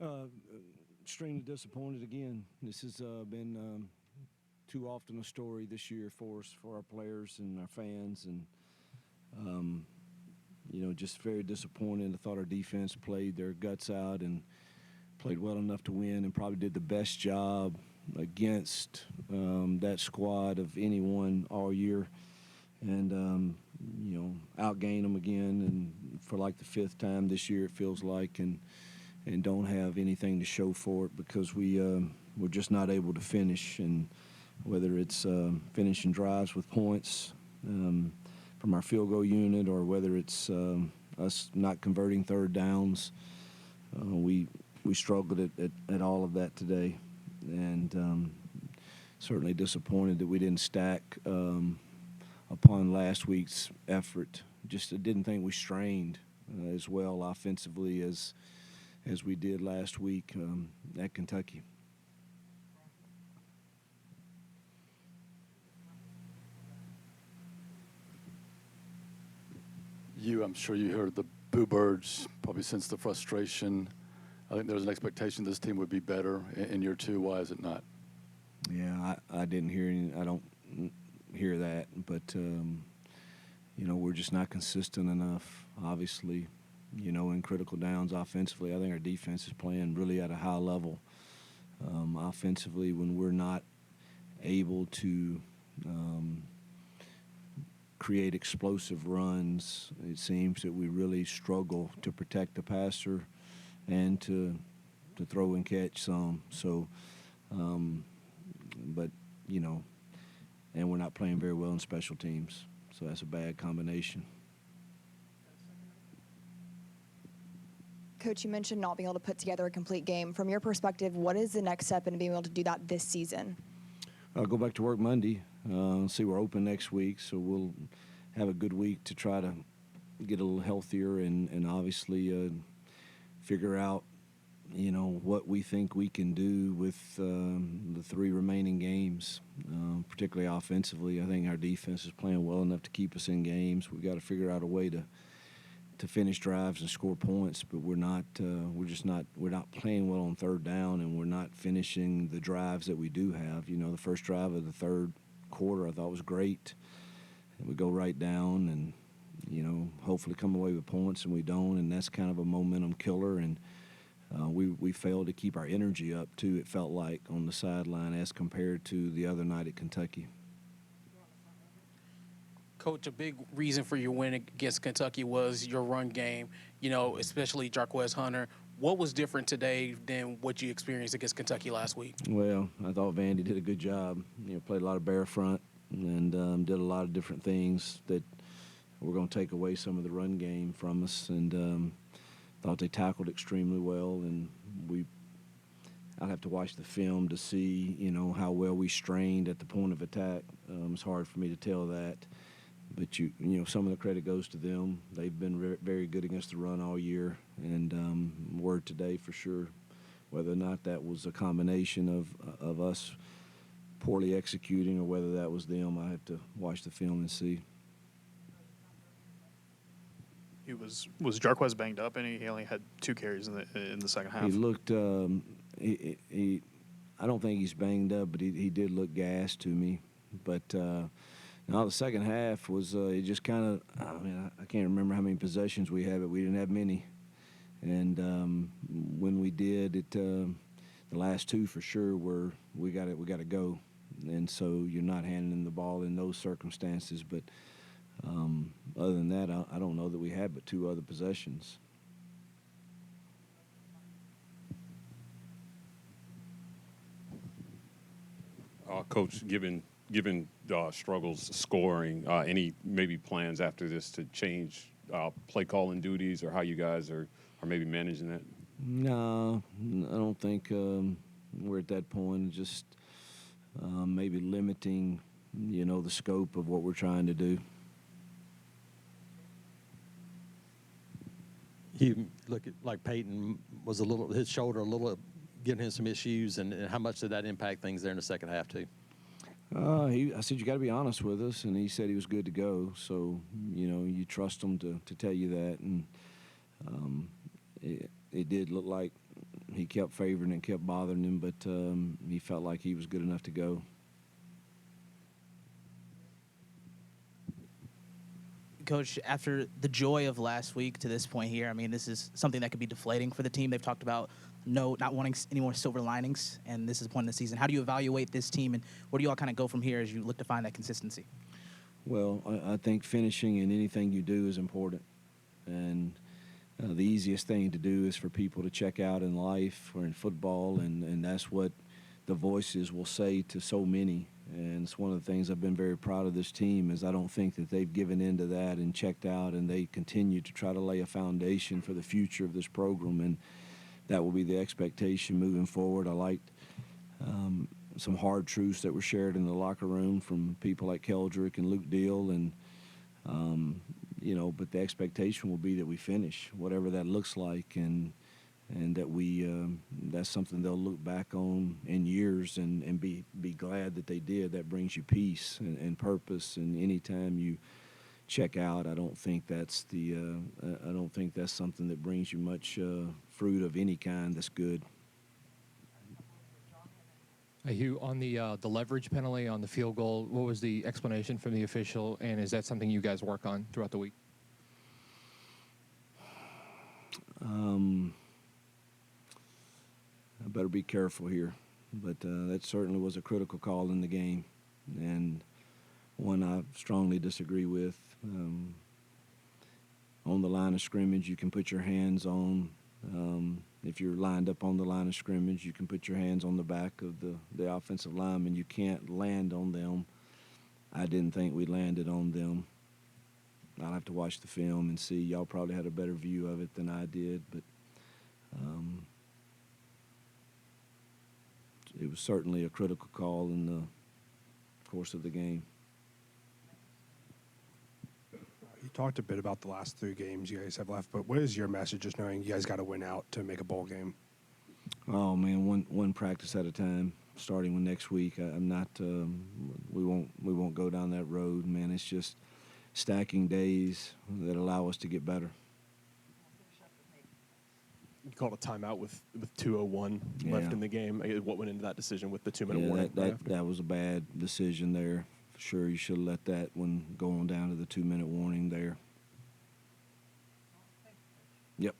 Uh, Extremely disappointed again. This has been too often a story this year for us, for our players and our fans, and um, just very disappointed. I thought our defense played their guts out and played well enough to win, and probably did the best job against that squad of anyone all year, and outgain them again, and for like the fifth time this year it feels like, and don't have anything to show for it because we're just not able to finish. And whether it's finishing drives with points from our field goal unit, or whether it's us not converting third downs, we struggled at all of that today, and certainly disappointed that we didn't stack upon last week's effort. Just I didn't think we strained as well offensively as we did last week at Kentucky. I'm sure you heard the boo birds, probably sense the frustration. I think there was an expectation this team would be better in year two. Why is it not? Yeah, I didn't hear any. I don't hear that, but we're just not consistent enough. Obviously, in critical downs offensively, I think our defense is playing really at a high level. Offensively, when we're not able to create explosive runs, it seems that we really struggle to protect the passer and to throw and catch some. So, but and we're not playing very well in special teams, so that's a bad combination. Coach, you mentioned not being able to put together a complete game. From your perspective, what is the next step in being able to do that this season? I'll go back to work Monday. See, we're open next week, so we'll have a good week to try to get a little healthier and obviously figure out, what we think we can do with the three remaining games, particularly offensively. I think our defense is playing well enough to keep us in games. We've got to figure out a way to finish drives and score points, but we're not playing well on third down, and we're not finishing the drives that we do have. The first drive of the third quarter I thought was great, and we go right down and hopefully come away with points, and we don't, and that's kind of a momentum killer. And we failed to keep our energy up too, it felt like, on the sideline as compared to the other night at Kentucky. Coach, a big reason for your win against Kentucky was your run game, especially Jarquez Hunter. What was different today than what you experienced against Kentucky last week? Well, I thought Vandy did a good job. Played a lot of bear front and did a lot of different things that were going to take away some of the run game from us, and thought they tackled extremely well. And I'd have to watch the film to see, how well we strained at the point of attack. It's hard for me to tell that. But, some of the credit goes to them. They've been very good against the run all year, and word today for sure. Whether or not that was a combination of us poorly executing or whether that was them, I have to watch the film and see. Was Jarquez banged up, and he only had 2 carries in the second half? He looked he I don't think he's banged up, but he did look gassed to me. But now the second half was it just kind of, I can't remember how many possessions we had, but we didn't have many. And when we did, the last 2 for sure were we got to go. And so you're not handing them the ball in those circumstances. But other than that, I don't know that we had but 2 other possessions. Coach, given struggles scoring, any maybe plans after this to change play calling duties, or how you guys are maybe managing that? No, I don't think we're at that point. Just maybe limiting, the scope of what we're trying to do. Hugh, look at like Peyton was his shoulder a little giving him some issues, and how much did that impact things there in the second half too? I said, you got to be honest with us, and he said he was good to go. So, you trust him to tell you that. And it did look like he kept favoring and kept bothering him, but he felt like he was good enough to go. Coach, after the joy of last week to this point here, I mean, this is something that could be deflating for the team. They've talked about not wanting any more silver linings, and this is the point in the season. How do you evaluate this team, and where do you all kind of go from here as you look to find that consistency? Well, I think finishing in anything you do is important. And the easiest thing to do is for people to check out in life or in football, and that's what the voices will say to so many. And it's one of the things I've been very proud of this team is I don't think that they've given into that and checked out, and they continue to try to lay a foundation for the future of this program, and that will be the expectation moving forward. I liked some hard truths that were shared in the locker room from people like Keldrick and Luke Deal, and but the expectation will be that we finish, whatever that looks like, and that we that's something they'll look back on in years and be glad that they did. That brings you peace and purpose. And anytime you check out, I don't think that's something that brings you much fruit of any kind that's good. Hugh, on the leverage penalty on the field goal, what was the explanation from the official, and is that something you guys work on throughout the week? I better be careful here, but that certainly was a critical call in the game, and one I strongly disagree with. On the line of scrimmage, you can put your hands on. If you're lined up on the line of scrimmage, you can put your hands on the back of the offensive lineman. You can't land on them. I didn't think we landed on them. I'll have to watch the film and see. Y'all probably had a better view of it than I did, but it was certainly a critical call in the course of the game. You talked a bit about the last 3 games you guys have left, but what is your message just knowing you guys got to win out to make a bowl game? Oh man, one practice at a time. Starting with next week, I'm not. We won't go down that road, man. It's just stacking days that allow us to get better. You called a timeout with 2:01 left in the game. What went into that decision with the 2-minute warning? That was a bad decision there. For sure, you should have let that one go on down to the 2-minute warning there.